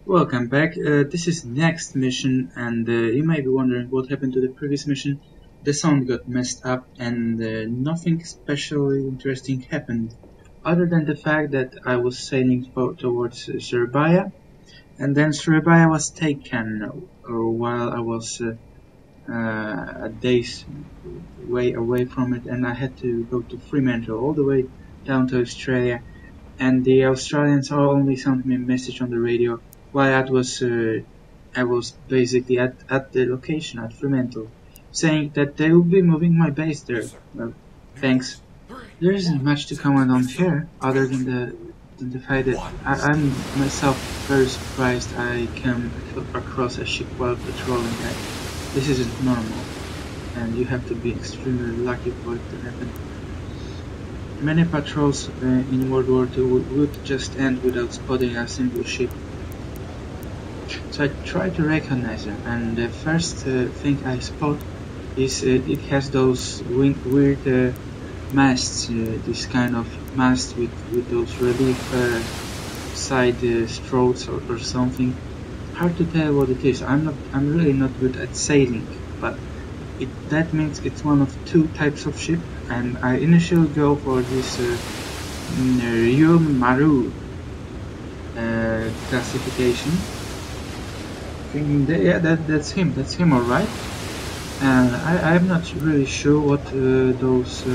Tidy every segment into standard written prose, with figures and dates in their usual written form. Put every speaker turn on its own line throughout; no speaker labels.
Welcome back. This is next mission, and you may be wondering what happened to the previous mission. The sound got messed up, and nothing especially interesting happened, other than the fact that I was sailing towards Serbia, and then Serbia was taken while I was a day's way away from it, and I had to go to Fremantle all the way down to Australia. And the Australians only sent me a message on the radio while I was basically at the location at Fremantle, saying that they will be moving my base there.
Yes, sir.
Well,
New
thanks.
orders. 3,
There isn't
1.
much to
Set.
comment on
Yes, sir.
here, other than
Taylor.
the fact that
1.
I'm myself very surprised I came across a ship while patrolling that. This isn't normal, and you have to be extremely lucky for it to happen. Many patrols in World War II would just end without spotting a single ship. So I try to recognize them, and the first thing I spot is it has those weird masts, this kind of mast with those relief side strokes or something. Hard to tell what it is. I'm really not good at sailing, but that means it's one of two types of ship, and I initially go for this Ryul Maru classification, thinking that, that's him, alright. And I'm not really sure what those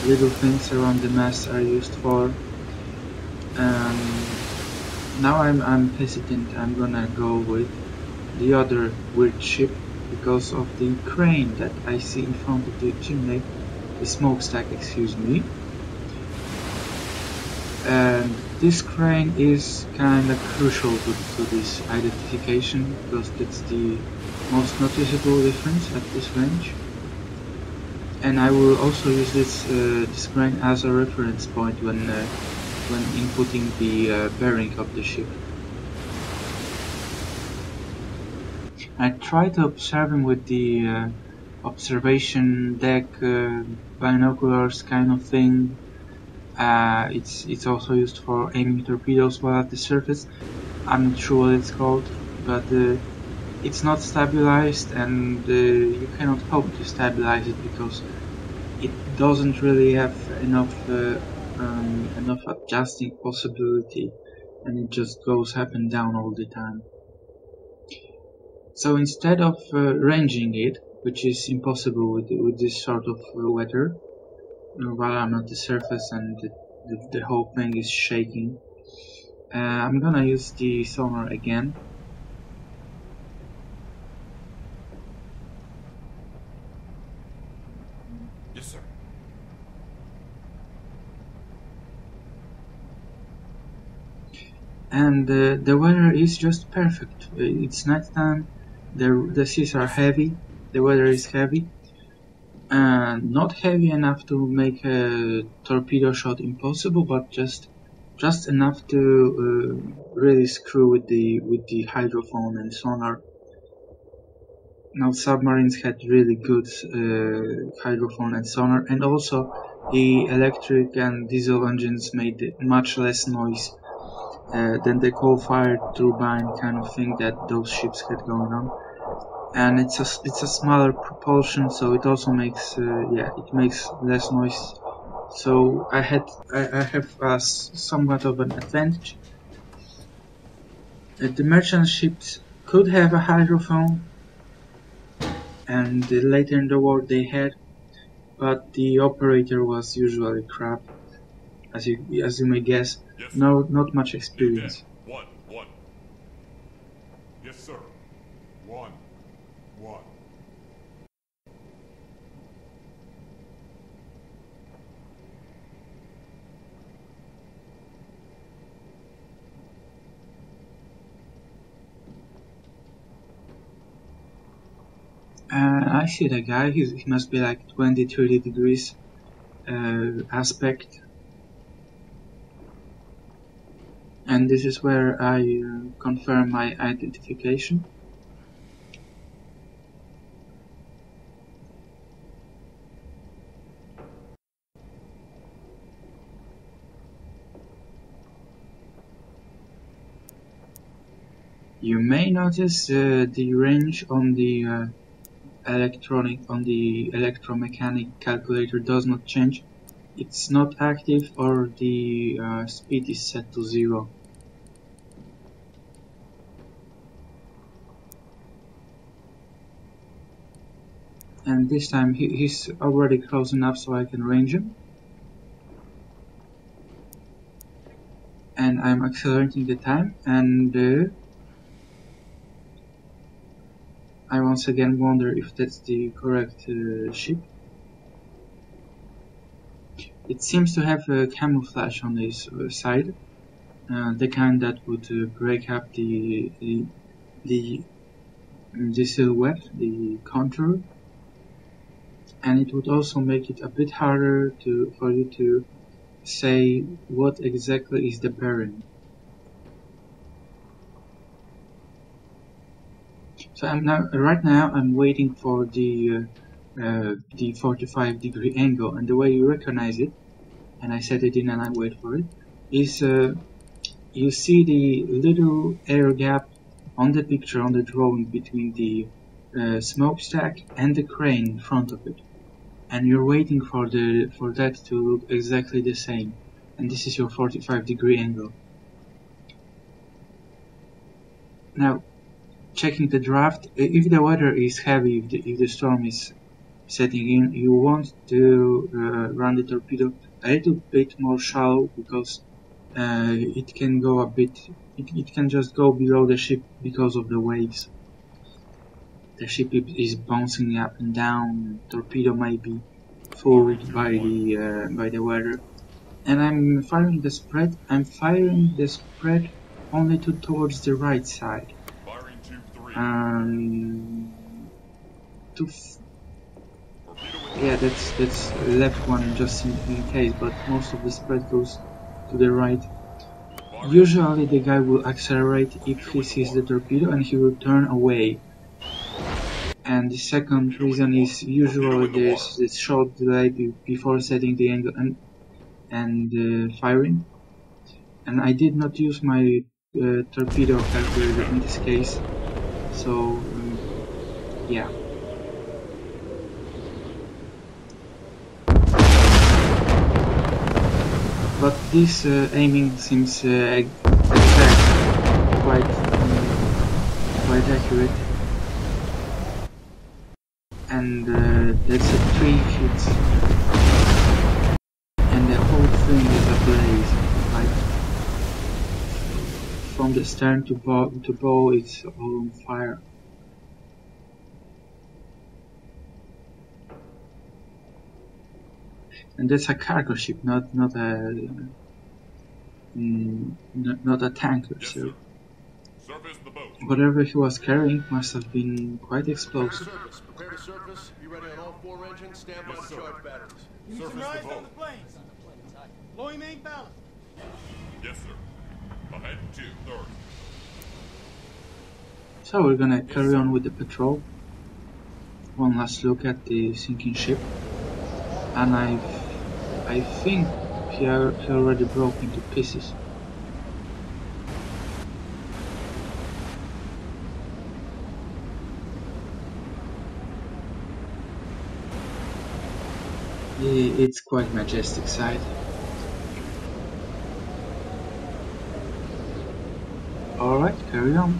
little things around the mast are used for. Now I'm hesitant. I'm gonna go with the other weird ship because of the crane that I see in front of the chimney, the smokestack, excuse me. And this crane is kinda crucial to this identification because it's the most noticeable difference at this range. And I will also use this crane as a reference point when inputting the bearing of the ship. I try to observe him with the observation deck, binoculars kind of thing. It's also used for aiming torpedoes while at the surface. I'm not sure what it's called, but it's not stabilized, and you cannot hope to stabilize it because it doesn't really have enough adjusting possibility, and it just goes up and down all the time. So instead of ranging it, which is impossible with this sort of weather, while I'm at the surface and the whole thing is shaking, I'm gonna use the sonar again.
Yes, sir.
And the weather is just perfect. It's nighttime, the seas are heavy, the weather is heavy, and not heavy enough to make a torpedo shot impossible, but just enough to really screw with the hydrophone and sonar. Now submarines had really good hydrophone and sonar, and also the electric and diesel engines made much less noise than the coal-fired turbine kind of thing that those ships had going on. And it's a smaller propulsion, so it also makes it makes less noise. So I have somewhat of an advantage. The merchant ships could have a hydrophone, and later in the war they had, but the operator was usually crap, as you may guess.
Yes, sir.
No, not much
Need
experience.
that. 1, 1. Yes, sir. 1, 1.
I see the guy. He must be like 20-30 degrees aspect. And this is where I confirm my identification. You may notice the range on the electromechanic calculator does not change. It's not active, or the speed is set to 0. And this time he's already close enough so I can range him. And I'm accelerating the time, and I once again wonder if that's the correct ship. It seems to have a camouflage on this side, the kind that would break up the silhouette, the contour, and it would also make it a bit harder for you to say what exactly is the bearing. So right now I'm waiting for the 45-degree angle, and the way you recognize it, and I set it in and I wait for it, is you see the little air gap on the picture, on the drawing, between the smokestack and the crane in front of it, and you're waiting for that to look exactly the same, and this is your 45-degree angle. Now, checking the draft, if the weather is heavy, if the storm is setting in, you want to run the torpedo a little bit more shallow, because it can go a bit, it can just go below the ship because of the waves. The ship is bouncing up and down, torpedo might be fooled by the weather. And I'm firing the spread. I'm firing the spread only towards the right side. Yeah, that's left one just in case, but most of the spread goes to the right. Usually the guy will accelerate if he sees the torpedo, and he will turn away. And the second reason is usually there's this short delay before setting the angle and firing. And I did not use my torpedo calculator in this case, so yeah. But this aiming seems exact, quite accurate, and that's a 3 hits, and the whole thing is ablaze. Like from the stern to bow, it's all on fire. And that's a cargo ship, not a tanker.
Yes,
so
surface the boat.
Whatever he was carrying must have been quite explosive.
Prepare to surface. Be ready on all 4 engines. Stand by to charge batteries.
Need some rise on the planes. Low main ballast.
Yes, sir. Ahead 2/3.
So we're gonna carry on with the patrol. One last look at the sinking ship, and I think he already broke into pieces. It's quite majestic sight. Alright, carry on.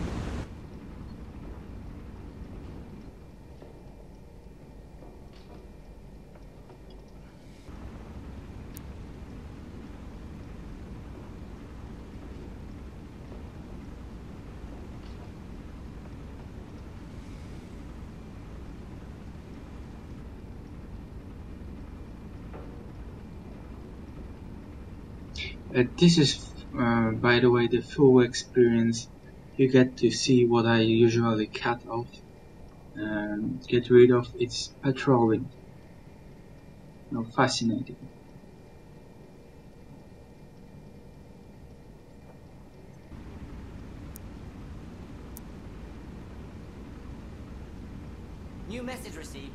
This is, by the way, the full experience. You get to see what I usually cut off, get rid of. It's patrolling. Fascinating.
New message received.